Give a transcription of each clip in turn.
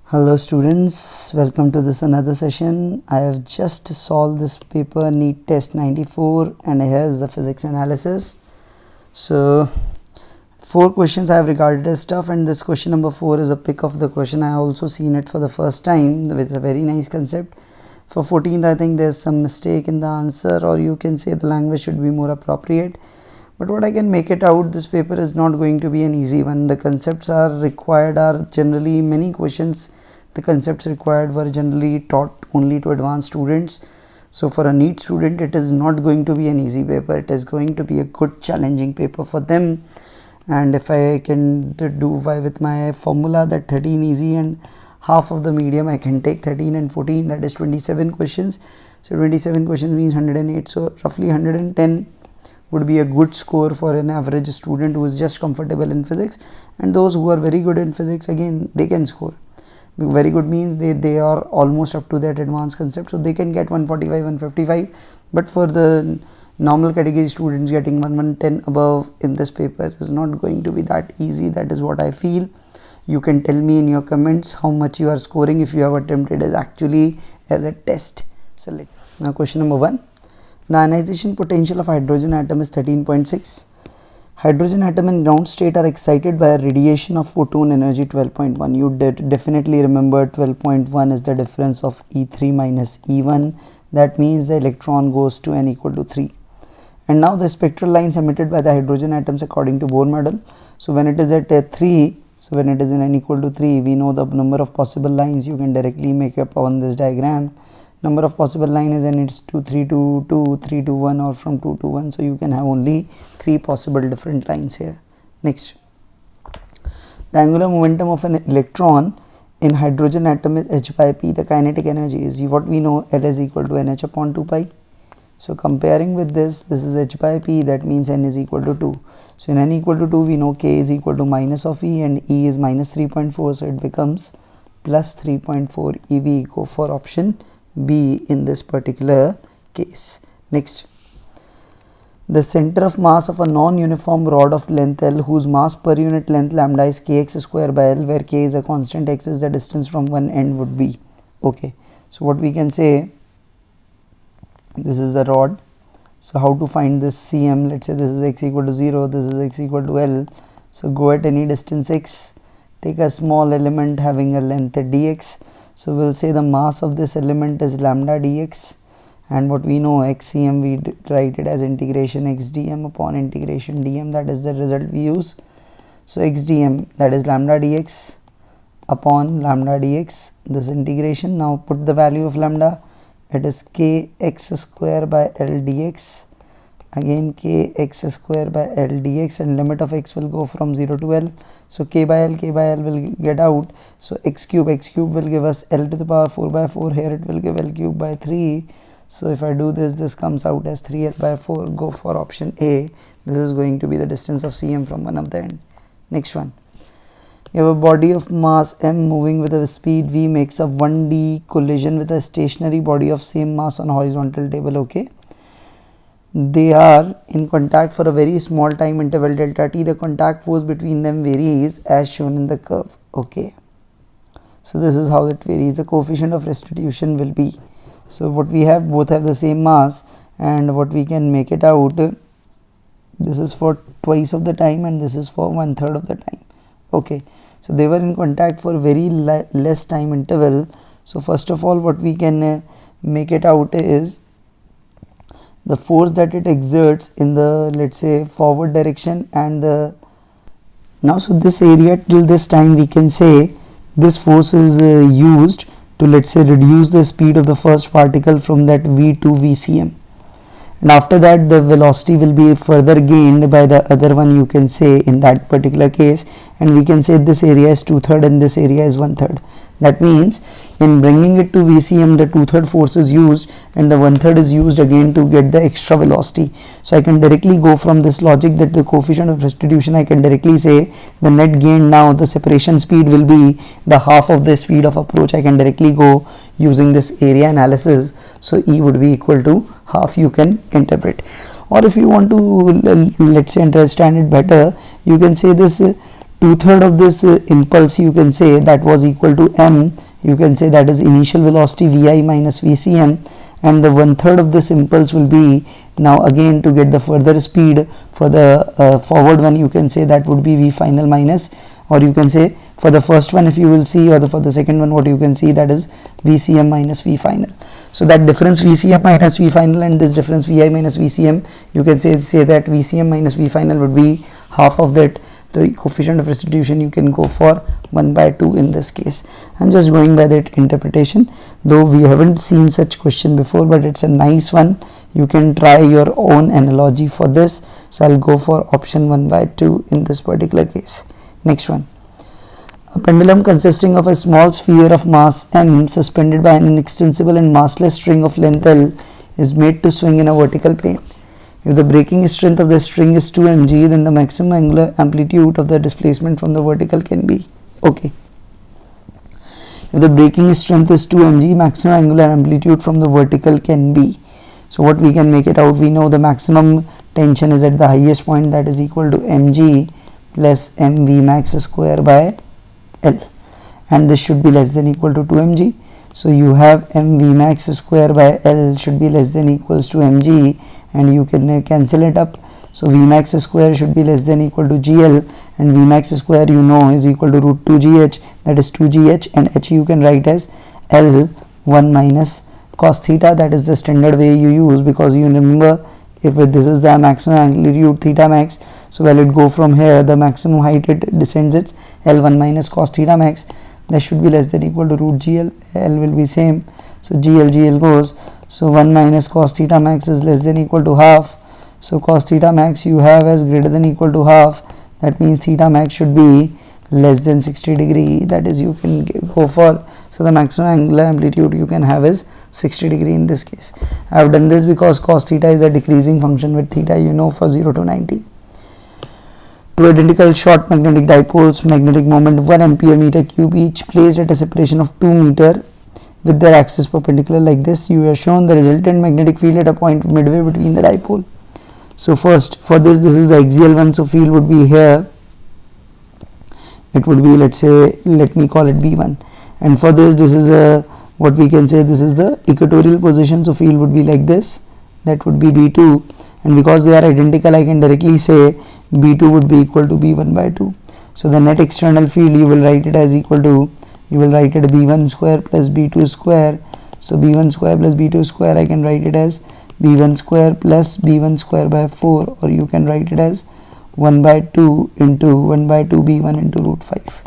Hello students, welcome to this another session. I have just solved this paper NEET test 94 and here is the physics analysis. So 4 questions I have regarded as tough and this question number 4 is a pick of the question. I have also seen it for the first time with a very nice concept. For 14th I think there's some mistake in the answer, or you can say the language should be more appropriate. But what I can make it out, this paper is not going to be an easy one. The concepts are required are generally many questions. The concepts required were generally taught only to advanced students. So for a NEET student, it is not going to be an easy paper. It is going to be a good challenging paper for them. And if I can do with my formula that 13 easy and half of the medium, I can take 13 and 14, that is 27 questions. So 27 questions means 108. So roughly 110 would be a good score for an average student who is just comfortable in physics, and those who are very good in physics, again, they can score. Very good means they are almost up to that advanced concept, so they can get 145, 155. But for the normal category students, getting 110 above in this paper is not going to be that easy. That is what I feel. You can tell me in your comments how much you are scoring if you have attempted it actually as a test. So let's now question number 1. The ionization potential of hydrogen atom is 13.6. Hydrogen atom in ground state are excited by a radiation of photon energy 12.1. You definitely remember 12.1 is the difference of E3 minus E1. That means the electron goes to n equal to 3. And now the spectral lines emitted by the hydrogen atoms according to Bohr model. So when it is at 3, so when it is in n equal to 3, we know the number of possible lines. You can directly make up on this diagram. Number of possible lines is, and it's 2, 3 to 2, 3 to 1, or from 2 to 1. So you can have only 3 possible different lines here. Next, the angular momentum of an electron in hydrogen atom is h by p. The kinetic energy is what we know, L is equal to nh upon 2 pi. So comparing with this is h by p, that means n is equal to 2. So in n equal to 2, we know k is equal to minus of e and e is minus 3.4. So it becomes plus 3.4 eV. Go for option B in this particular case. Next, the center of mass of a non-uniform rod of length L whose mass per unit length lambda is kx square by L, where k is a constant, x is the distance from one end, would be. Okay, so what we can say, this is the rod. So how to find this cm? Let's say this is x equal to 0, this is x equal to L. So go at any distance x, take a small element having a length dx. So we'll say the mass of this element is lambda dx, and what we know, xcm, we write it as integration x dm upon integration dm. That is the result we use. So x dm, that is lambda dx upon lambda dx, this integration. Now put the value of lambda, it is kx square by L dx, again kx square by L dx, and limit of x will go from 0 to L. So k by L will get out. So x cube will give us L to the power 4 by 4. Here it will give L cube by 3. So if I do this comes out as 3L by 4. Go for option A. This is going to be the distance of cm from one of the end. Next one. You have a body of mass m moving with a speed v makes a 1D collision with a stationary body of same mass on a horizontal table. Okay. They are in contact for a very small time interval delta t. The contact force between them varies as shown in the curve. Okay, so this is how it varies. The coefficient of restitution will be, so what we have, both have the same mass, and what we can make it out, this is for twice of the time and this is for 1/3 of the time. Okay, so they were in contact for very less time interval. So first of all, what we can make it out is the force that it exerts in the, let's say, forward direction, and the now, so this area till this time, we can say this force is used to, let's say, reduce the speed of the first particle from that v to vcm, and after that the velocity will be further gained by the other one, you can say, in that particular case, and we can say this area is 2/3 and this area is 1/3. That means in bringing it to vcm, the 2/3 force is used and the 1/3 is used again to get the extra velocity. So I can directly go from this logic that the coefficient of restitution, I can directly say the net gain, now the separation speed will be the half of the speed of approach. I can directly go using this area analysis. So E would be equal to half, you can interpret. Or if you want to, let's say, understand it better, you can say this 2/3 of this impulse, you can say, that was equal to m, you can say that is initial velocity vi minus vcm, and the 1/3 of this impulse will be, now again to get the further speed for the forward one, you can say that would be v final minus, or you can say for the first one if you will see, or for the second one what you can see, that is vcm minus v final. So that difference vcm minus v final and this difference vi minus vcm, you can say that vcm minus v final would be half of that. The coefficient of restitution you can go for 1/2 in this case. I'm just going by that interpretation, though we haven't seen such question before, but it's a nice one. You can try your own analogy for this. So I'll go for option 1/2 in this particular case. Next one. A pendulum consisting of a small sphere of mass m suspended by an inextensible and massless string of length L is made to swing in a vertical plane. If the breaking strength of the string is 2 mg, then the maximum angular amplitude of the displacement from the vertical can be. Okay. If the breaking strength is 2 mg, maximum angular amplitude from the vertical can be. So what we can make it out, we know the maximum tension is at the highest point, that is equal to mg plus mv max square by L, and this should be less than equal to 2 mg. So you have mv max square by L should be less than equals to mg, and you can cancel it up. So v max square should be less than equal to gl, and v max square you know is equal to root 2 gh, that is 2 gh, and h you can write as L 1 minus cos theta. That is the standard way you use, because you remember if this is the maximum amplitude theta max, so while it go from here, the maximum height it descends, it's L1 minus cos theta max, that should be less than equal to root gl. L will be same, so gl goes, so 1 minus cos theta max is less than equal to half. So cos theta max you have as greater than equal to half, that means theta max should be less than 60 degree, that is you can go for, so the maximum angular amplitude you can have is 60 degree in this case. I have done this because cos theta is a decreasing function with theta, you know, for 0 to 90. Two identical short magnetic dipoles, magnetic moment 1 ampere meter cube each, placed at a separation of 2 meter with their axis perpendicular like this. You have shown the resultant magnetic field at a point midway between the dipole. So first, for this is the axial one, so field would be here, it would be, let's say, let me call it B1, and for this is a, what we can say, this is the equatorial position, so field would be like this, that would be B2, and because they are identical I can directly say B2 would be equal to B1/2. So the net external field you will write it as equal to, you will write it B1 square plus B2 square, so B1 square plus B2 square I can write it as B1 square plus B1 square by 4, or you can write it as 1/2 into 1/2 B1 into root 5.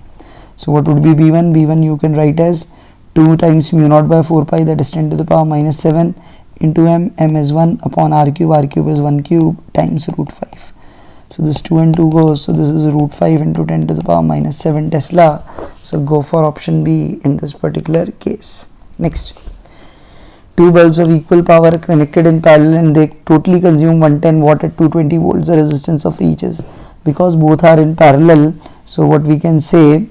So what would be B1? B1 you can write as 2 times mu naught by 4 pi, that is 10 to the power minus 7 into m. M is 1 upon r cube is 1 cube times root 5. So this 2 and 2 goes, so this is root 5 into 10 to the power minus 7 Tesla. So go for option B in this particular case. Next. Two bulbs of equal power are connected in parallel and they totally consume 110 watt at 220 volts. The resistance of each is, because both are in parallel, so what we can say,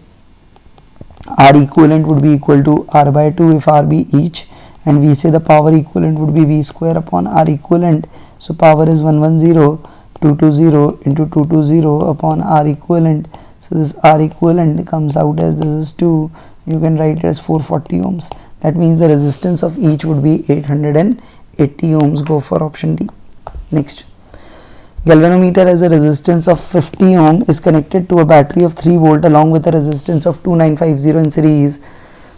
R equivalent would be equal to R/2 if R be each, and we say the power equivalent would be V square upon R equivalent. So power is 110, 220 into 220 upon R equivalent. So this R equivalent comes out as, this is 2, you can write it as 440 ohms. That means the resistance of each would be 880 ohms. Go for option D. Next. Galvanometer has a resistance of 50 ohm, is connected to a battery of 3 volt along with a resistance of 2950 in series,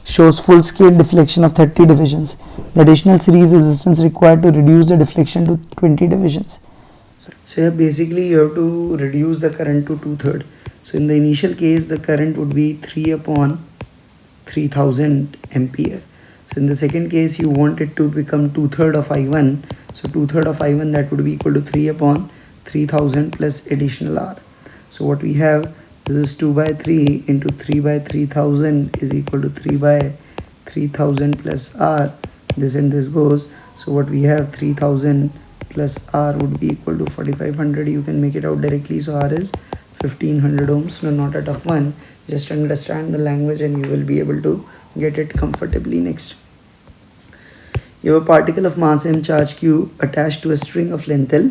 shows full scale deflection of 30 divisions. The additional series resistance required to reduce the deflection to 20 divisions. So here basically you have to reduce the current to 2/3. So in the initial case the current would be 3 upon 3000 ampere. So in the second case you want it to become 2/3 of I1. So 2/3 of I1, that would be equal to 3 upon 3000 plus additional R. So what we have, this is 2/3 into 3/3000 is equal to 3/3000 plus R. This and this goes. So what we have, 3000 plus R would be equal to 4500. You can make it out directly. So R is 1500 ohms. No, not a tough one. Just understand the language and you will be able to get it comfortably. Next. You have a particle of mass m charge q attached to a string of length L.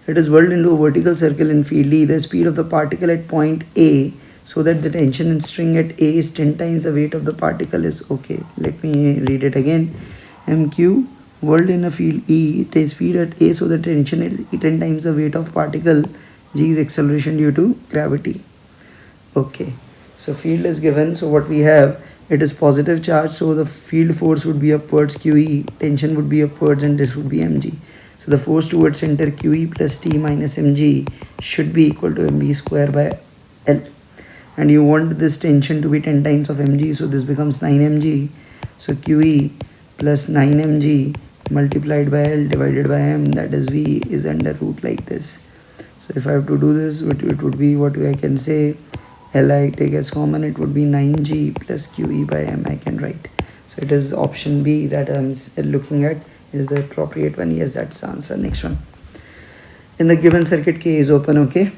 It is whirled into a vertical circle in field E. The speed of the particle at point A so that the tension in string at A is 10 times the weight of the particle is okay. Let me read it again. MQ, whirled in a field E, it is field at A so the tension is 10 times the weight of particle. G is acceleration due to gravity. Okay, so field is given, so what we have, it is positive charge, so the field force would be upwards QE, tension would be upwards, and this would be mg. So the force towards center QE plus T minus mg should be equal to mv square by L, and you want this tension to be 10 times of mg, so this becomes 9 mg. So QE plus 9 mg multiplied by L divided by m, that is V, is under root like this. So if I have to do this, it would be, what I can say, L I take as common, it would be 9g plus QE by m I can write. So it is option B that I'm looking at is the appropriate one. Yes, that's the answer. Next one. In the given circuit, K is open, okay.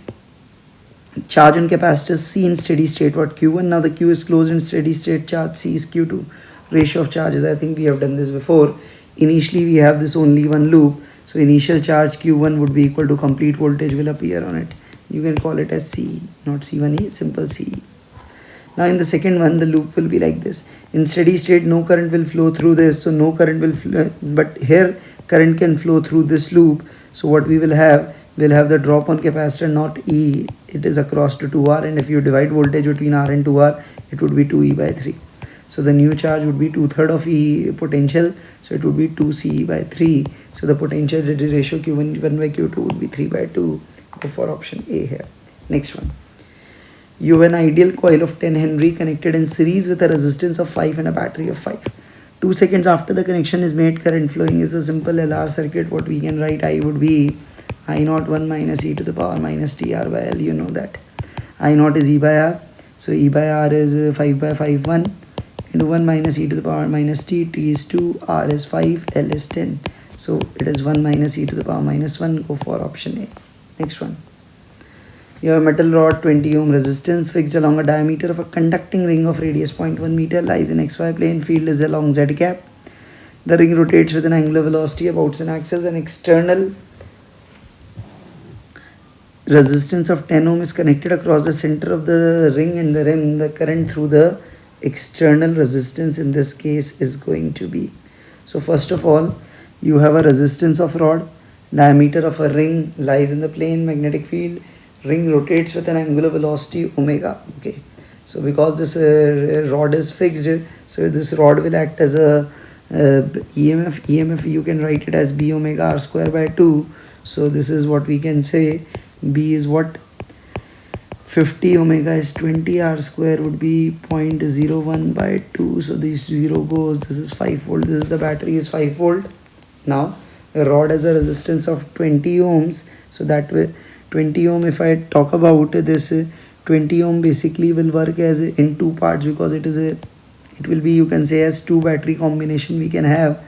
Charge on capacitor C in steady state, what Q1, now the Q is closed in steady state, charge C is Q2. Ratio of charges, I think we have done this before. Initially we have this only one loop, so initial charge Q1 would be equal to complete voltage will appear on it. You can call it as C, not C1E, simple C. Now in the second one, the loop will be like this. In steady state, no current will flow through this, so no current will flow, but here current can flow through this loop. So what we will have, we'll have the drop on capacitor, not E, it is across to 2R, and if you divide voltage between R and 2R, it would be 2E by 3. So the new charge would be 2/3 of E potential, so it would be 2CE by 3. So the potential ratio Q1 by Q2 would be 3 by 2. Go for option A here. Next one. You have an ideal coil of 10 Henry connected in series with a resistance of 5 and a battery of 5. 2 seconds after the connection is made, current flowing is a simple LR circuit. What we can write, I would be I naught 1 minus e to the power minus TR by L. You know that. I naught is E by R. So E by R is 5 by 5, 1 into 1 minus e to the power minus T. T is 2, R is 5, L is 10. So it is 1 minus e to the power minus 1. Go for option A. Next one. You have a metal rod 20 ohm resistance fixed along a diameter of a conducting ring of radius 0.1 meter, lies in XY plane, field is along Z cap. The ring rotates with an angular velocity about an axis. An external resistance of 10 ohm is connected across the center of the ring and the rim. The current through the external resistance in this case is going to be. So first of all, you have a resistance of rod, diameter of a ring lies in the plane, magnetic field, ring rotates with an angular velocity omega. Okay, so because this rod is fixed, so this rod will act as a EMF you can write it as B omega R square by 2. So this is what we can say, B is what, 50 omega is 20, R square would be 0.01 by 2. So this 0 goes, this is 5 volt, this is the battery is 5 volt. Now a rod has a resistance of 20 ohms, so that way 20 ohm, if I talk about this 20 ohm basically will work as in two parts, because it will be, you can say, as two battery combination. We can have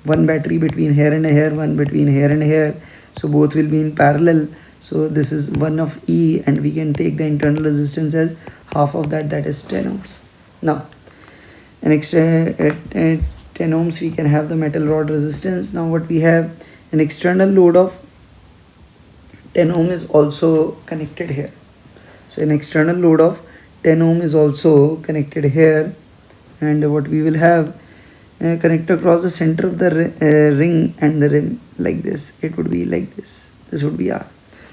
one battery between here and here, one between here and here, so both will be in parallel. So this is 1 of E, and we can take the internal resistance as half of that, that is 10 ohms. Now an extra 10 ohms we can have the metal rod resistance. Now what we have, an external load of 10 ohm is also connected here. So an external load of 10 ohm is also connected here, and what we will have connect across the center of the ring and the rim like this. It would be like this. This would be R.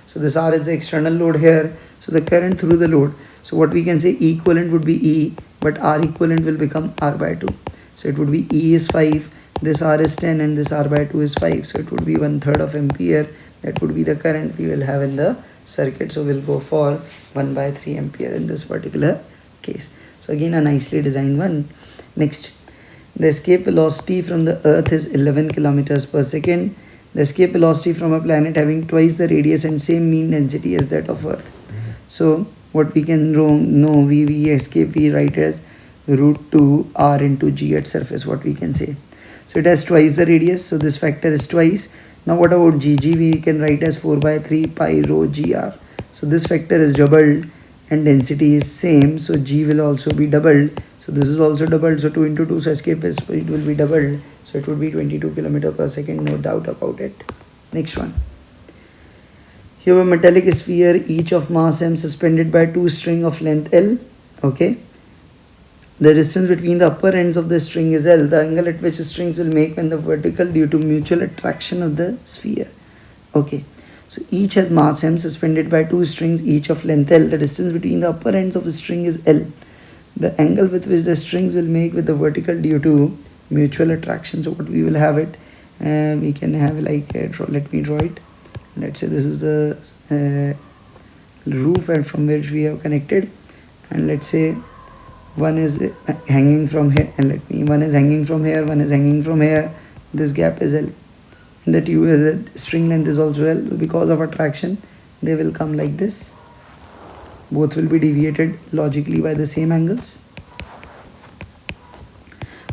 So this R is the external load here. So the current through the load. So what we can say, E equivalent would be E, but R equivalent will become R by 2. So it would be E is 5, this R is 10, and this R by 2 is 5. So it would be 1/3 of ampere. That would be the current we will have in the circuit. So we'll go for 1/3 ampere in this particular case. So again a nicely designed one. Next, the escape velocity from the earth is 11 kilometers per second. The escape velocity from a planet having twice the radius and same mean density as that of earth. So what we can know, we escape, we write as root 2 r into g at surface, what we can say. So it has twice the radius, so this factor is twice. Now what about g? G we can write as 4/3 pi rho gr. So this factor is doubled and density is same, so g will also be doubled. So this is also doubled, so 2 into 2, so escape is, it will be doubled, so it would be 22 km per second, no doubt about it. Next one. You have a metallic sphere, each of mass m, suspended by two string of length L. Okay. The distance between the upper ends of the string is L, the angle at which strings will make when the vertical due to mutual attraction of the sphere. Okay. So each has mass m suspended by two strings, each of length L. The distance between the upper ends of a string is L. The angle with which the strings will make with the vertical due to mutual attraction. So what we will have it, we can have like, let me draw it. Let's say this is the roof and from which we have connected, and let's say one is hanging from here, and one is hanging from here, one is hanging from here. This gap is L, and the string length is also L. Because of attraction, they will come like this. Both will be deviated logically by the same angles,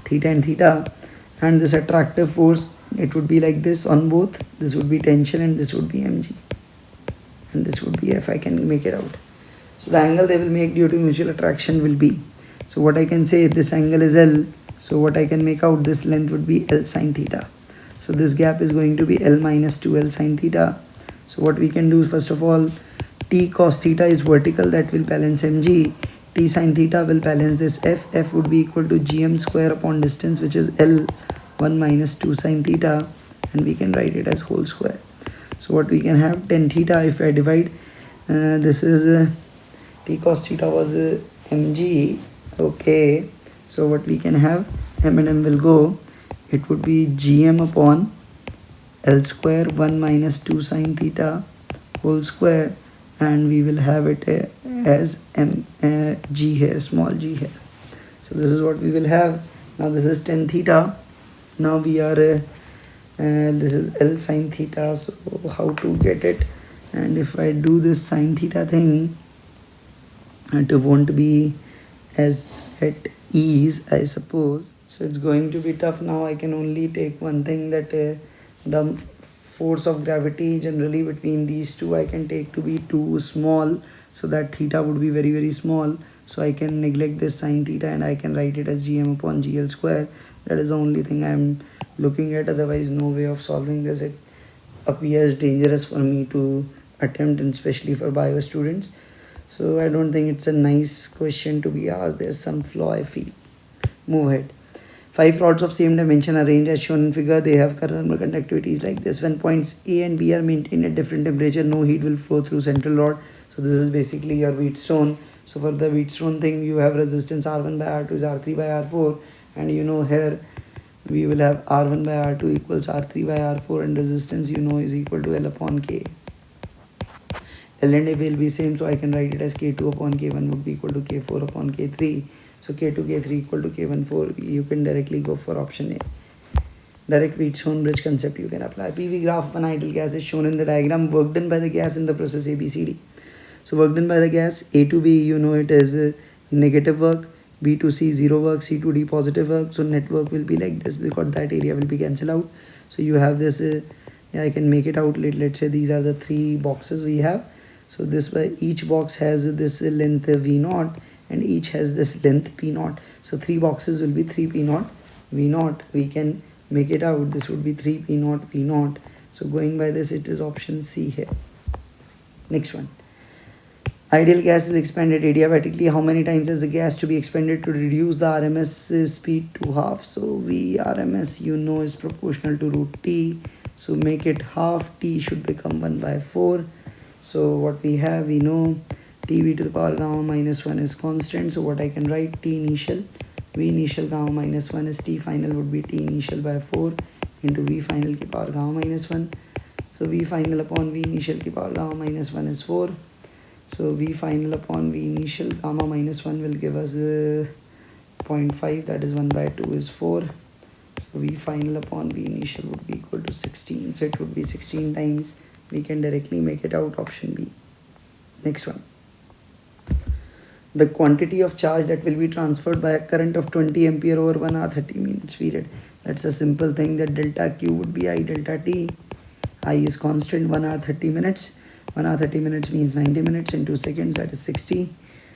theta and theta, and this attractive force, it would be like this on both. This would be tension and this would be mg, and this would be F. I can make it out. So the angle they will make due to mutual attraction will be, so what I can say, this angle is L, so what I can make out, this length would be L sine theta. So this gap is going to be L minus 2L sine theta. So what we can do, first of all, T cos theta is vertical, that will balance mg. T sine theta will balance this F. F would be equal to gm square upon distance, which is L 1 minus 2 sine theta, and we can write it as whole square. So what we can have, tan theta, if I divide, this is T cos theta was mg. Okay, so what we can have, m and m will go, it would be gm upon L square 1 minus 2 sine theta whole square, and we will have it as g here, small g here. So this is what we will have. Now this is tan theta. Now we are this is L sine theta. So how to get it? And if I do this sine theta thing, it won't be as at ease, I suppose. So it's going to be tough. Now I can only take one thing, that the force of gravity generally between these two I can take to be too small, so that theta would be very, very small. So I can neglect this sine theta and I can write it as gm upon gl square. That is the only thing I am looking at. Otherwise, no way of solving this. It appears dangerous for me to attempt, and especially for bio students. So I don't think it's a nice question to be asked. There's some flaw, I feel. Move ahead. 5 rods of same dimension arranged as shown in figure. They have thermal conductivities like this. When points A and B are maintained at different temperature, no heat will flow through central rod. So this is basically your Wheatstone. So for the Wheatstone thing, you have resistance R1 by R2 is R3 by R4, and you know here we will have R1 by R2 equals R3 by R4, and resistance you know is equal to L upon K. L and A will be same, so I can write it as K2 upon K1 would be equal to K4 upon K3. So K2, K3 equal to K14. You can directly go for option A. Direct Wheatstone bridge concept you can apply. PV graph of an ideal gas is shown in the diagram. Work done by the gas in the process ABCD. So work done by the gas, A to B, you know it is negative work. B to C, 0 work. C to D, positive work. So net work will be like this, because that area will be cancelled out. So you have this, I can make it out. Let's say these are the 3 boxes we have. So this way each box has this length V0 and each has this length P0. So 3 boxes will be 3 P0 V0. We can make it out. This would be 3 P0 V0. So going by this, it is option C here. Next one. Ideal gas is expanded adiabatically. How many times is the gas to be expanded to reduce the RMS speed to half? So V RMS you know is proportional to root T. So make it half. T should become 1 by 4. So what we have, we know Tv to the power gamma minus 1 is constant. So what I can write, T initial, V initial gamma minus 1 is T final would be T initial by 4 into V final ki power gamma minus 1. So V final upon V initial ki power gamma minus 1 is 4. So V final upon V initial gamma minus 1 will give us 0.5, that is 1 by 2 is 4. So V final upon V initial would be equal to 16. So it would be 16 times. We can directly make it out, option B. Next one. The quantity of charge that will be transferred by a current of 20 ampere over 1 hour 30 minutes period. That's a simple thing, that delta Q would be I delta T. I is constant, 1 hour 30 minutes. 1 hour 30 minutes means 90 minutes into seconds, that is 60.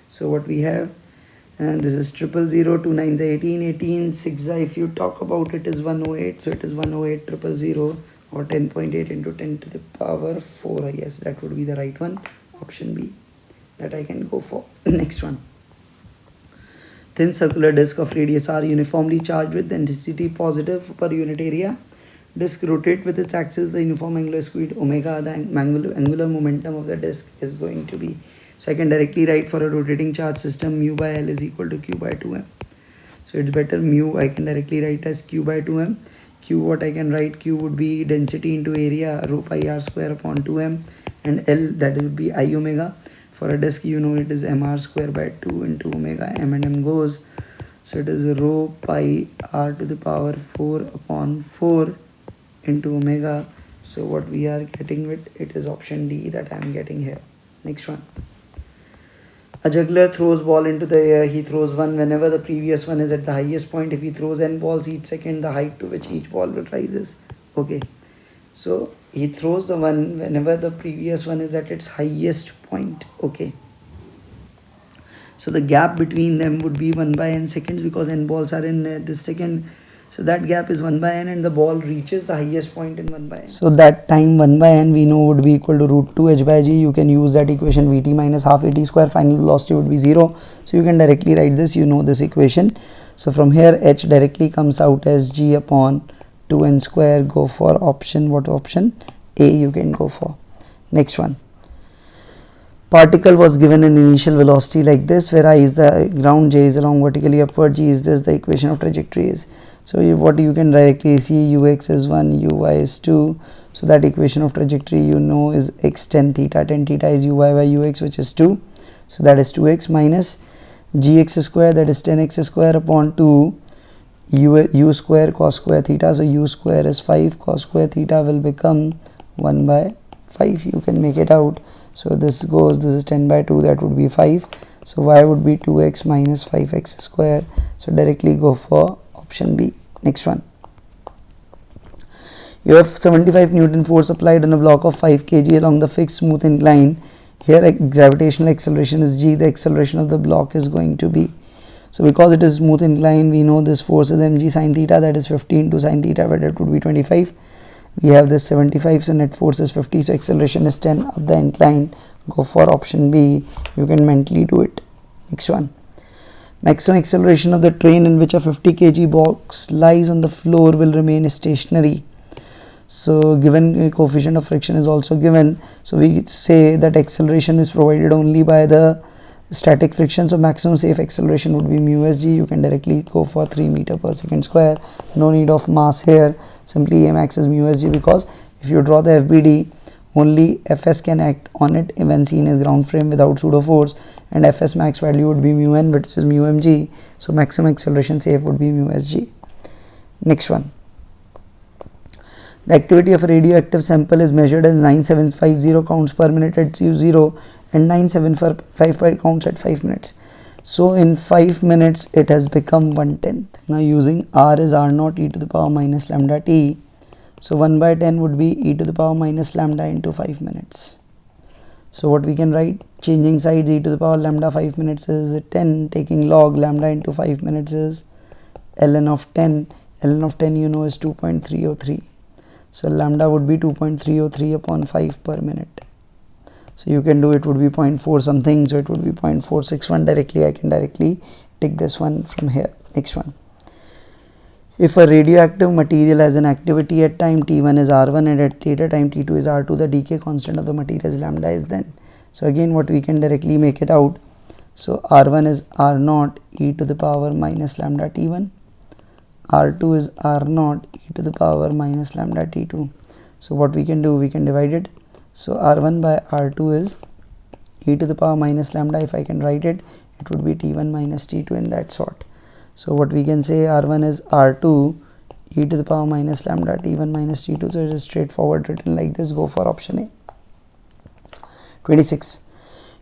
So what we have, and this is 000, 2 9s 18, 18, 6 if you talk about it is 108. So it is 108 000. or 10.8 into 10 to the power 4. Yes, that would be the right one, option B, that I can go for. Next one. Thin circular disk of radius r uniformly charged with density positive per unit area. Disk rotate with its axis the uniform angular speed omega. The angular momentum of the disk is going to be, so I can directly write for a rotating charge system mu by L is equal to q by 2m. So it's better mu I can directly write as q by 2m. Q, what I can write, q would be density into area rho pi r square upon 2m, and L, that would be I omega. For a disk, you know, it is mr square by 2 into omega, m and m goes, so it is rho pi r to the power 4 upon 4 into omega. So what we are getting with it is option D that I am getting here. Next one. A juggler throws ball into the air. He throws one whenever the previous one is at the highest point. If he throws n balls each second, the height to which each ball will rises. Okay, so he throws the one whenever the previous one is at its highest point. Okay, so the gap between them would be 1 by n seconds, because n balls are in this second. So that gap is 1 by n, and the ball reaches the highest point in 1 by n. So that time 1 by n we know would be equal to root 2 h by g. You can use that equation, vt minus half at square. Final velocity would be 0. So you can directly write this, you know this equation. So from here h directly comes out as g upon 2n square. Go for option, what option? A you can go for. Next one. Particle was given an initial velocity like this, where I is the ground, j is along vertically upward, g is this, the equation of trajectory is. So what you can directly see, ux is 1, uy is 2. So that equation of trajectory you know is x tan theta. Tan theta is uy by ux, which is 2. So that is 2x minus gx square, that is 10x square upon 2 u square cos square theta. So u square is 5, cos square theta will become 1 by 5. You can make it out. So this goes, this is 10 by 2, that would be 5. So y would be 2x minus 5x square. So directly go for option B. Next one. You have 75 Newton force applied on a block of 5 kg along the fixed smooth incline. Here gravitational acceleration is g. The acceleration of the block is going to be, so because it is smooth incline, we know this force is mg sin theta, that is 50 into sin theta, where that would be 25. We have this 75, so net force is 50, so acceleration is 10 up the incline. Go for option B. You can mentally do it. Next one. Maximum acceleration of the train in which a 50 kg box lies on the floor will remain stationary. So given coefficient of friction is also given, so we say that acceleration is provided only by the static friction. So maximum safe acceleration would be mu sg. You can directly go for 3 meter per second square. No need of mass here, simply a max is mu sg, because if you draw the FBD, only Fs can act on it when seen as ground frame without pseudo force, and Fs max value would be mu n, which is mu mg. So maximum acceleration safe would be mu sg. Next one. The activity of a radioactive sample is measured as 9750 counts per minute at u0 and 9755 counts at 5 minutes. So in 5 minutes it has become 1/10. Now using r is r0 e to the power minus lambda t. So 1 by 10 would be e to the power minus lambda into 5 minutes. So what we can write, changing sides, e to the power lambda 5 minutes is 10, taking log lambda into 5 minutes is ln of 10. Ln of 10 you know is 2.303. So lambda would be 2.303 upon 5 per minute. So you can do, it would be 0.4 something, so it would be 0.461 directly. I can directly take this one from here. Next one. If a radioactive material has an activity at time t1 is r1 and at later time t2 is r2, the decay constant of the material is lambda is then. So again what we can directly make it out. So r1 is r0 e to the power minus lambda t1. R2 is r0 e to the power minus lambda t2. So what we can do, we can divide it. So r1 by r2 is e to the power minus lambda. If I can write it, it would be t1 minus t2 in that sort. So what we can say, r1 is r2 e to the power minus lambda t1 minus t2. So it is straightforward written like this. Go for option A. 26.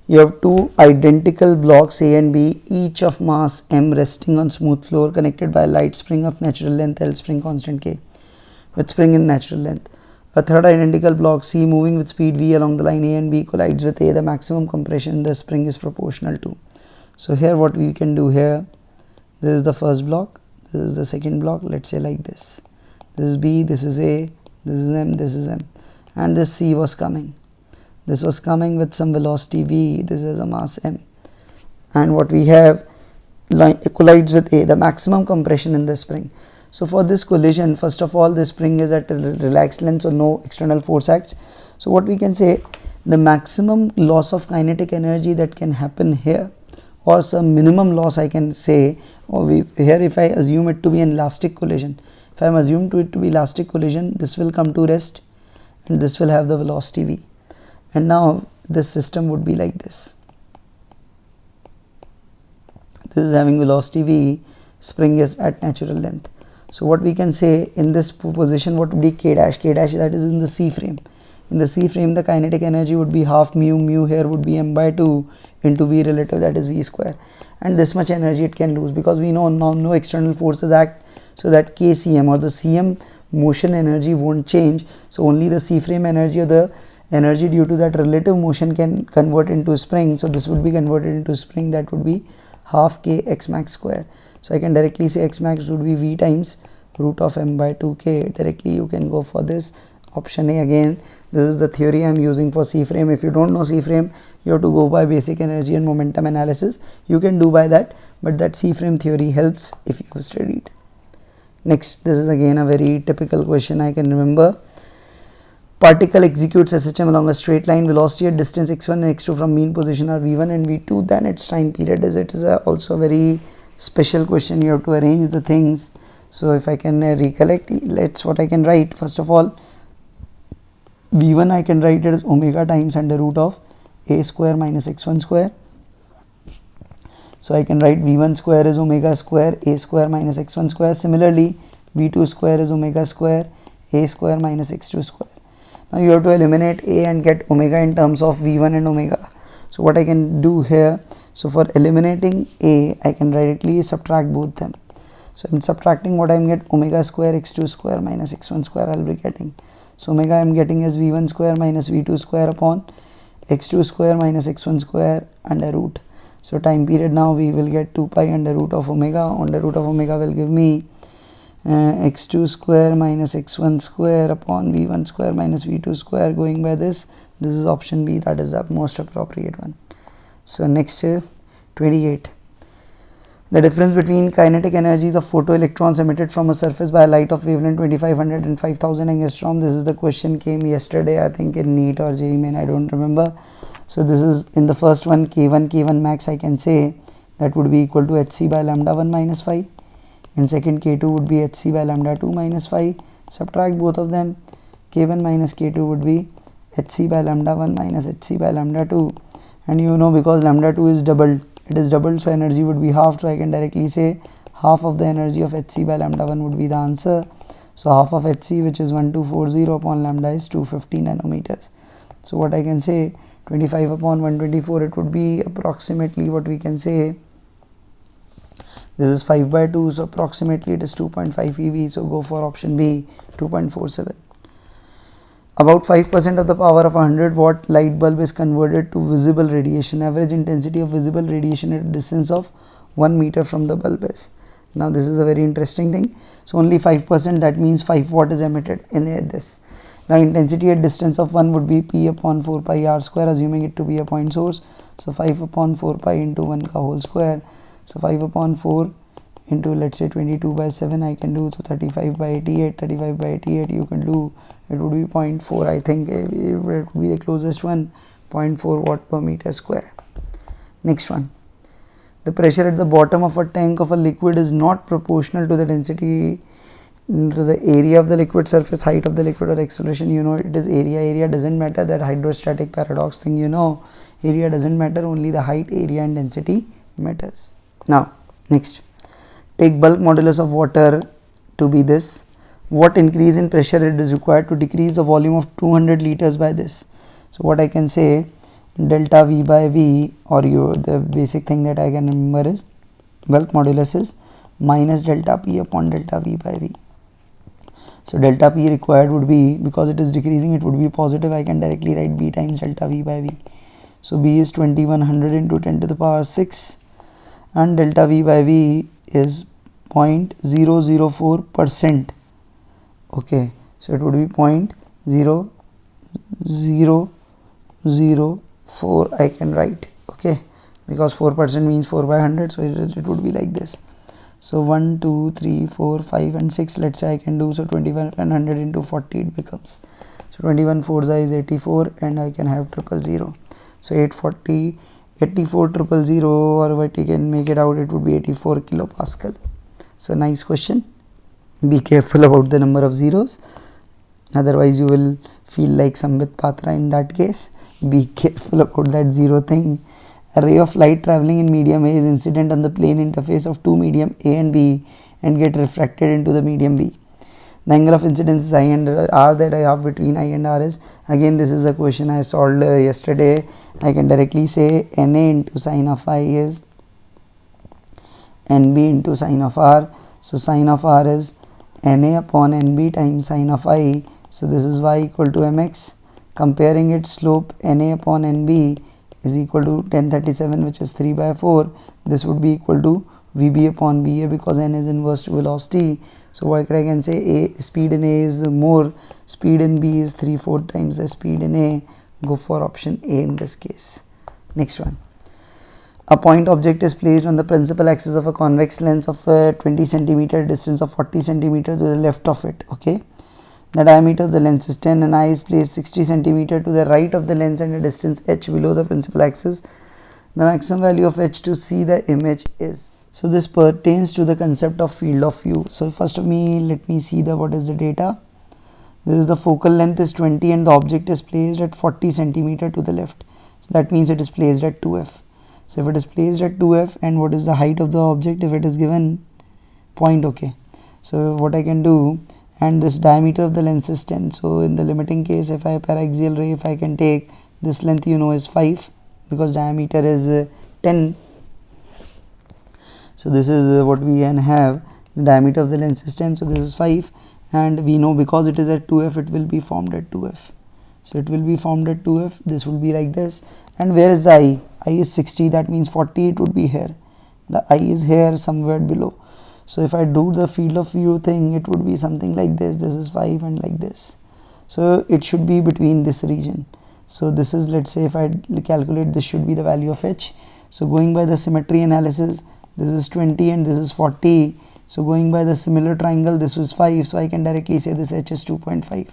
You have two identical blocks A and B, each of mass m, resting on smooth floor, connected by a light spring of natural length L, spring constant K, with spring in natural length. A third identical block C, moving with speed v along the line A and B, collides with A. The maximum compression in the spring is proportional to. So here what we can do here, this is the first block, this is the second block, let's say like this. This is B, this is A, this is m, this is m, and this c was coming. This was coming with some velocity v, this is a mass m, and what we have collides with A, the maximum compression in the spring. So for this collision, first of all, the spring is at a relaxed length, so no external force acts. So what we can say, the maximum loss of kinetic energy that can happen here, or some minimum loss I can say, or here if I assume it to be an elastic collision, if I am assumed it to be elastic collision, this will come to rest and this will have the velocity v, and now this system would be like this. This is having velocity v, spring is at natural length. So what we can say in this position, what would be k dash? K dash, that is in the C frame. In the C frame, the kinetic energy would be half mu, mu here would be m by 2 into v relative, that is v square, and this much energy it can lose, because we know now no external forces act, so that kcm or the cm motion energy won't change, so only the C frame energy or the energy due to that relative motion can convert into spring. So this would be converted into spring, that would be half k x max square. So I can directly say x max would be v times root of m by 2k. Directly you can go for this option A. Again, this is the theory I am using for C frame. If you don't know C frame, you have to go by basic energy and momentum analysis. You can do by that, but that C frame theory helps if you have studied. Next, this is again a very typical question I can remember. Particle executes SHM along a straight line, velocity at distance x1 and x2 from mean position are v1 and v2, then its time period is. It is also a very special question. You have to arrange the things. So if I can recollect, let's what I can write. First of all, v1 I can write it as omega times under root of a square minus x1 square. So I can write v1 square is omega square a square minus x1 square. Similarly, v2 square is omega square a square minus x2 square. Now you have to eliminate a and get omega in terms of v1 and omega. So what I can do here, so for eliminating a, I can directly subtract both them. So I'm subtracting what I'm get omega square x2 square minus x1 square I'll be getting. So omega I'm getting as v1 square minus v2 square upon x2 square minus x1 square under root. So time period now we will get 2 pi under root of omega. Under root of omega will give me x2 square minus x1 square upon v1 square minus v2 square. Going by this is option B, that is the most appropriate one. So next 28. The difference between kinetic energies of photoelectrons emitted from a surface by light of wavelength 2500 and 5000 angstrom. This is the question came yesterday, I think in NEET or JEE Main, I don't remember. So this is in the first one, k1 max I can say that would be equal to hc by lambda 1 minus phi. In second, k2 would be hc by lambda 2 minus phi. Subtract both of them, k1 minus k2 would be hc by lambda 1 minus hc by lambda 2, and you know because lambda 2 is doubled, it is doubled, so energy would be half. So I can directly say half of the energy of hc by lambda 1 would be the answer. So half of hc, which is 1240 upon lambda, is 250 nanometers. So what I can say, 25 upon 124, it would be approximately what we can say, this is 5 by 2, so approximately it is 2.5 eV. So go for option B, 2.47. About 5% of the power of a 100 watt light bulb is converted to visible radiation. Average intensity of visible radiation at a distance of 1 meter from the bulb is. Now this is a very interesting thing. So only 5%, that means 5 watt is emitted in this. Now intensity at distance of 1 would be P upon 4 pi r square, assuming it to be a point source. So 5 upon 4 pi into 1 ka whole square. So 5 upon 4 into, let's say, 22 by 7 I can do. So 35 by 88, 35 by 88 you can do. It would be 0.4, I think it would be the closest one, 0.4 watt per meter square. Next one. The pressure at the bottom of a tank of a liquid is not proportional to the density, to the area of the liquid surface, height of the liquid, or acceleration. You know it is area. Area doesn't matter, that hydrostatic paradox thing, you know. Area doesn't matter, only the height, area and density matters. Now, next. Take bulk modulus of water to be this. What increase in pressure it is required to decrease the volume of 200 liters by this? So what I can say, delta V by V, or the basic thing that I can remember is bulk modulus is minus delta P upon delta V by V. So delta P required would be, because it is decreasing, it would be positive. I can directly write B times delta V by V. So B is 2100 into 10 to the power 6 and delta V by V is 0.004%. Okay, So it would be 0.0004 I can write, okay, because 4% means 4 by 100, so it would be like this. So 1, 2, 3, 4, 5 and 6, let's say I can do, so 2100 into 40 it becomes. So 21 4s is 84 and I can have 000. So 840, 84 000, or what you can make it out, it would be 84 kilopascal. So nice question. Be careful about the number of zeros, otherwise you will feel like Sambit Patra in that case. Be careful about that zero thing. A ray of light traveling in medium A is incident on the plane interface of two medium A and B and get refracted into the medium B. The angle of incidence is I and R that I have between I and R is, again this is a question I solved yesterday. I can directly say NA into sine of I is NB into sine of R. So sine of R is NA upon NB times sine of I. So this is y equal to mx. Comparing its slope, NA upon NB is equal to 1037, which is 3 by 4. This would be equal to VB upon VA because n is inverse to velocity. So what I can say, speed in A is more, speed in B is 3/4 times the speed in A. Go for option A in this case. Next one. A point object is placed on the principal axis of a convex lens of 20 centimeter, distance of 40 centimeter to the left of it, okay. The diameter of the lens is 10 and I is placed 60 centimeter to the right of the lens and a distance h below the principal axis. The maximum value of h to see the image is. So this pertains to the concept of field of view. So first of me, let me see the what is the data. This is the focal length is 20 and the object is placed at 40 centimeter to the left. So that means it is placed at 2f. So if it is placed at 2f, and what is the height of the object if it is given point, okay. So what I can do, and this diameter of the lens is 10. So in the limiting case, if I have paraxial ray, if I can take this length, you know, is 5 because diameter is 10. So this is what we can have. The diameter of the lens is 10, so this is 5, and we know because it is at 2f, it will be formed at 2f. So it will be formed at 2f. This will be like this. And where is the I? I is 60, that means 40 it would be here. The I is here somewhere below. So if I do the field of view thing, it would be something like this. This is 5 and like this. So it should be between this region. So this is, let's say if I calculate, this should be the value of h. So going by the symmetry analysis, this is 20 and this is 40. So going by the similar triangle, this was 5. So I can directly say this h is 2.5.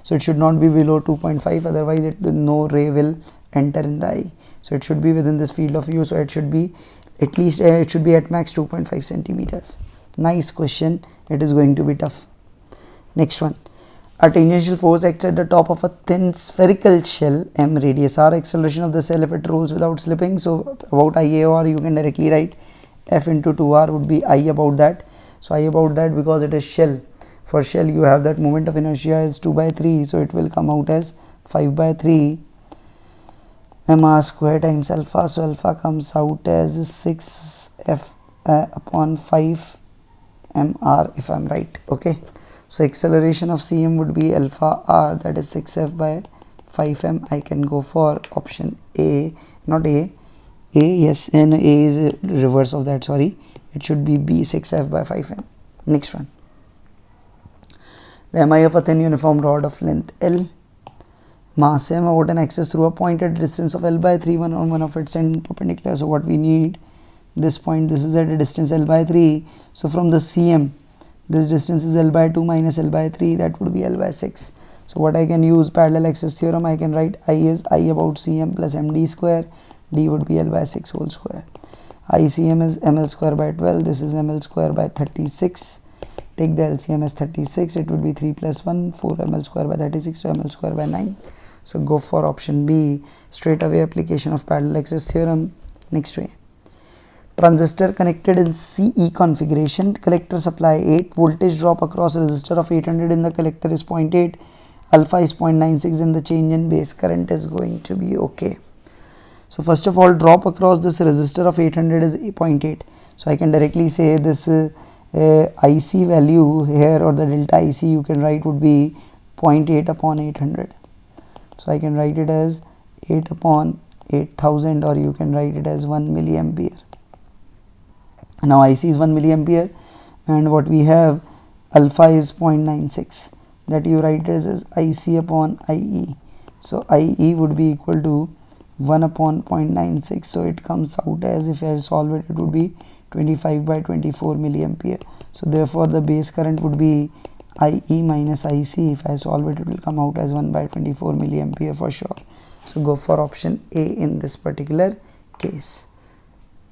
So it should not be below 2.5, otherwise no ray will enter in the eye. So it should be within this field of view. So it should be at least, it should be at max 2.5 centimeters. Nice question. It is going to be tough. Next one. A tangential force acts at the top of a thin spherical shell m radius r. Acceleration of the cell if it rolls without slipping. So about IAR you can directly write F into 2r would be I about that. So I about that because it is shell. For shell you have that moment of inertia is 2 by 3. So it will come out as 5 by 3 mr square times alpha. So alpha comes out as 6f upon 5 mr if I am right, okay. So acceleration of cm would be alpha r, that is 6f by 5m. I can go for option A, not A, yes, and A is reverse of that, sorry, it should be B, 6f by 5m. Next one. The MI of a thin uniform rod of length L, mass m about an axis through a point at a distance of L by 3, one on one of its end perpendicular. So what we need, this point, this is at a distance L by 3. So from the CM, this distance is L by 2 minus L by 3, that would be L by 6. So what I can use, parallel axis theorem, I can write I is I about CM plus MD square, D would be L by 6 whole square. ICM is ML square by 12, this is ML square by 36. Take the LCM as 36, it would be 3 plus 1, 4 ML square by 36, so ML square by 9. So go for option B, straight away application of parallel axis theorem. Next way. Transistor connected in CE configuration, collector supply 8, voltage drop across resistor of 800 in the collector is 0.8, alpha is 0.96 and the change in base current is going to be okay. So first of all, drop across this resistor of 800 is 0.8. So I can directly say this IC value here, or the delta IC you can write, would be 0.8 upon 800. So I can write it as 8 upon 8000, or you can write it as 1 milliampere. Now IC is 1 milliampere and what we have, alpha is 0.96. that you write as IC upon IE. So IE would be equal to 1 upon 0.96. So it comes out as, if I solve it, it would be 25 by 24 milliampere. So therefore the base current would be IE minus IC. If I solve it, it will come out as 1 by 24 milliampere for sure. So go for option A in this particular case.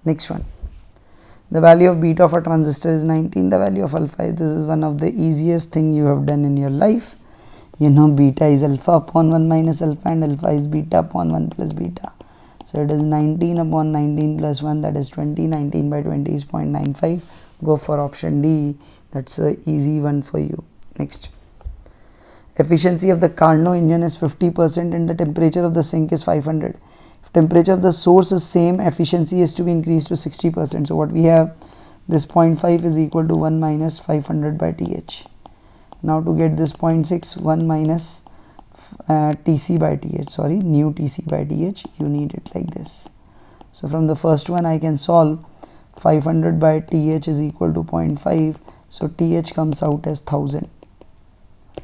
Next one. The value of beta of a transistor is 19. The value of alpha is, this is one of the easiest thing you have done in your life. You know beta is alpha upon 1 minus alpha and alpha is beta upon 1 plus beta. So it is 19 upon 19 plus 1, that is 20. 19 by 20 is 0.95. Go for option D. That's a easy one for you. Next. Efficiency of the Carnot engine is 50% and the temperature of the sink is 500. If temperature of the source is same, efficiency is to be increased to 60%. So what we have, this 0.5 is equal to 1 minus 500 by TH. Now to get this 0.6, 1 minus TC by TH, sorry, new TC by TH, you need it like this. So from the first one I can solve 500 by TH is equal to 0.5. So TH comes out as 1000.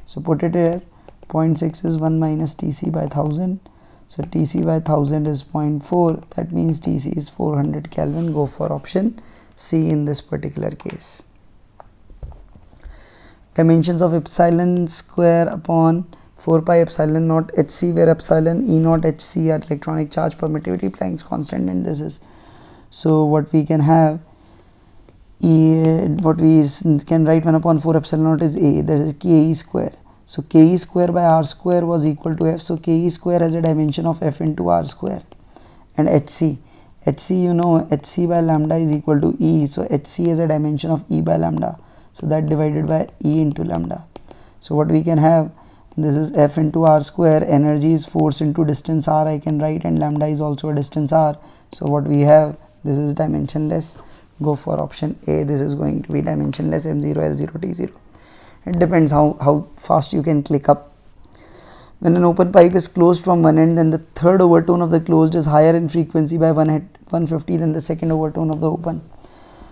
So put it here, 0.6 is 1 minus TC by 1000. So TC by 1000 is 0.4. That means TC is 400 Kelvin. Go for option C in this particular case. Dimensions of epsilon square upon 4 pi epsilon naught Hc, where epsilon E naught Hc are electronic charge permittivity, Planck's constant, and this is, so what we can have, what we can write 1 upon 4 epsilon naught is A, that is Ke square. So Ke square by R square was equal to F. So Ke square has a dimension of F into R square. And Hc, you know, Hc by lambda is equal to E. So Hc has a dimension of E by lambda. So that divided by E into lambda. So what we can have, this is F into R square, energy is force into distance R I can write, and lambda is also a distance R. So what we have, this is dimensionless. Go for option A. This is going to be dimensionless, M0, L0, T0. It depends how fast you can click up. When an open pipe is closed from one end, then the third overtone of the closed is higher in frequency by 150 than the second overtone of the open.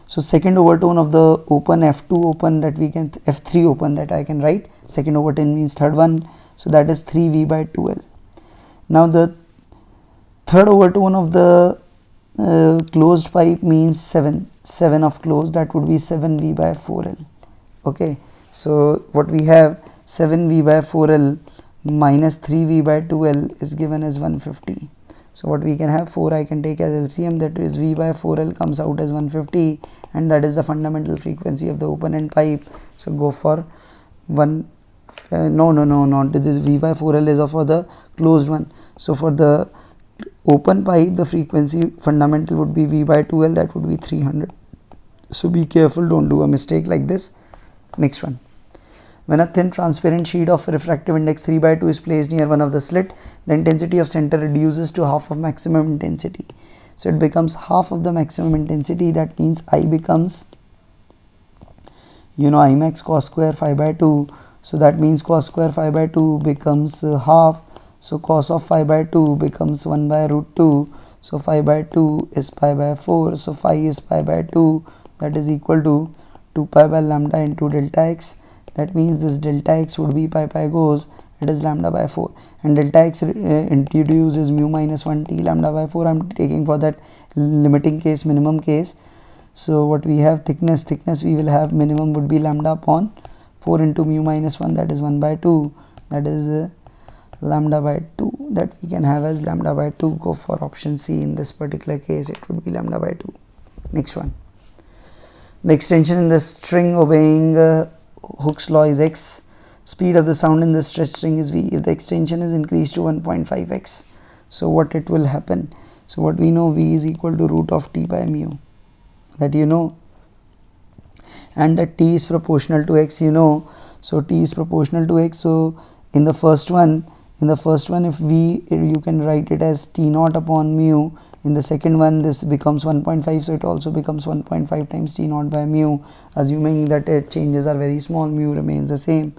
So second overtone of the open, F2 open, that we can, F3 open, that I can write. Second overtone means third one. So that is 3V by 2L. Now the third overtone of the closed pipe means 7 of closed, that would be 7V by 4L. Okay, so what we have, 7V by 4L minus 3V by 2L is given as 150. So what we can have, 4 I can take as LCM, that is V by 4L comes out as 150, and that is the fundamental frequency of the open end pipe. So go for not this V by 4L is for the closed one. So for the open pipe, the frequency fundamental would be V by 2L, that would be 300. So be careful, don't do a mistake like this. Next one. When a thin transparent sheet of refractive index 3 by 2 is placed near one of the slit, the intensity of center reduces to half of maximum intensity. So it becomes half of the maximum intensity. That means I becomes, you know, I max cos square 5 by 2. So that means cos square 5 by 2 becomes half. So cos of 5 by 2 becomes 1 by root 2. So 5 by 2 is pi by 4. So phi is pi by 2. That is equal to 2 pi by lambda into delta x. That means this delta x would be pi goes, it is lambda by 4, and delta x introduced is mu minus 1 t lambda by 4. I am taking for that limiting case, minimum case. So what we have, thickness we will have, minimum would be lambda upon 4 into mu minus 1, that is 1 by 2, that is lambda by 2, that we can have as lambda by 2. Go for option C in this particular case, it would be lambda by 2. Next one. The extension in the string obeying Hooke's law is x. Speed of the sound in the stretch string is v. If the extension is increased to 1.5x, so what it will happen? So what we know, v is equal to root of t by mu, that you know, and that t is proportional to x, you know. So t is proportional to x. So in the first one, if v, you can write it as t naught upon mu. In the second one, this becomes 1.5, so it also becomes 1.5 times t naught by mu, assuming that changes are very small, mu remains the same.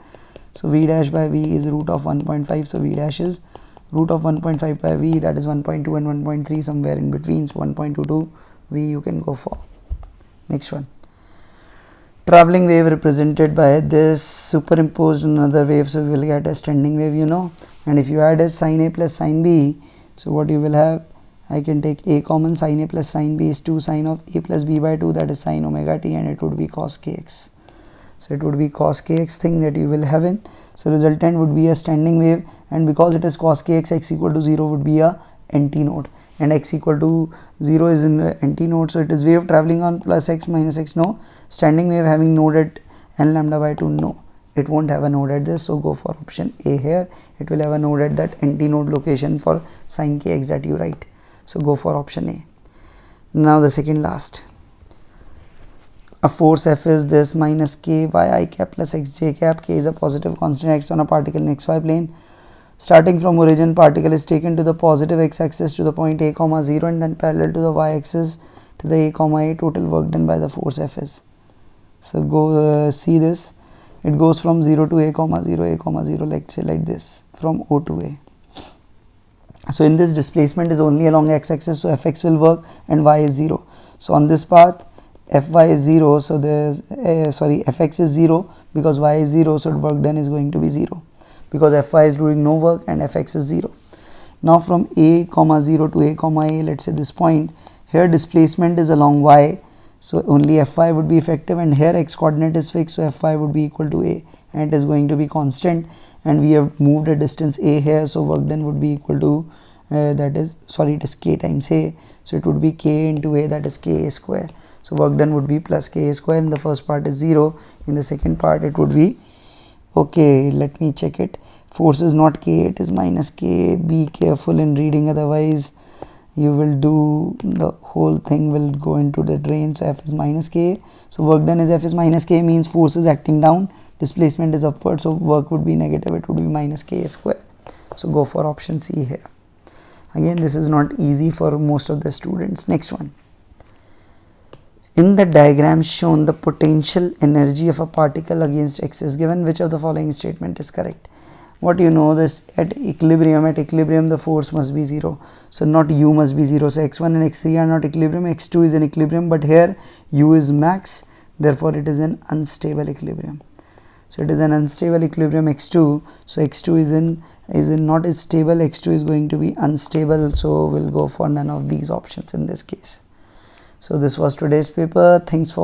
So v dash by v is root of 1.5, so v dash is root of 1.5 by v, that is 1.2 and 1.3, somewhere in between. So 1.22 v you can go for. Next one. traveling wave represented by this superimposed another wave, so we will get a standing wave, you know. And if you add a sine A plus sine B, so what you will have, I can take A common, sine A plus sine B is 2 sine of A plus B by 2, that is sine omega t, and it would be cos kx. So it would be cos kx thing that you will have in. So resultant would be a standing wave, and because it is cos kx, x equal to 0 would be a antinode, and x equal to 0 is in antinode, so it is wave traveling on plus x minus x, no. Standing wave having node at n lambda by 2, no, it won't have a node at this, so go for option A here. It will have a node at that antinode location for sin kx that you write, so go for option A. Now the second last, a force F is this minus k y I cap plus x j cap. K is a positive constant x on a particle in xy plane. Starting from origin, particle is taken to the positive x-axis to the point a comma 0, and then parallel to the y-axis to the a comma a. Total work done by the force F is. So go see this. It goes from 0 to a comma 0, let's say like this, from O to A. So in this, displacement is only along x-axis, so fx will work and y is 0. So on this path, fy is 0, so there's fx is 0 because y is 0, so work done is going to be 0, because fy is doing no work and fx is 0. Now from a comma 0 to a comma a, let's say this point, here displacement is along y, so only fy would be effective, and here x coordinate is fixed, so fy would be equal to a, and it is going to be constant, and we have moved a distance a here, so work done would be equal to it is k times a, so it would be k into a, that is k square. So work done would be plus k square. In the first part is 0, in the second part it would be, okay, let me check it, force is not k, it is minus k. Be careful in reading, otherwise you will do, the whole thing will go into the drain. So F is minus k, so work done is F is minus k, means force is acting down, displacement is upward, so work would be negative, it would be minus k square. So go for option C here. Again, this is not easy for most of the students. Next one, in the diagram shown, the potential energy of a particle against x is given. Which of the following statement is correct? What you know, this at equilibrium the force must be 0, so not u must be 0, so x1 and x3 are not equilibrium, x2 is in equilibrium, but here u is max, therefore it is an unstable equilibrium. So it is an unstable equilibrium x2, so x2 is not stable, x2 is going to be unstable, so we'll go for none of these options in this case. So this was today's paper. Thanks for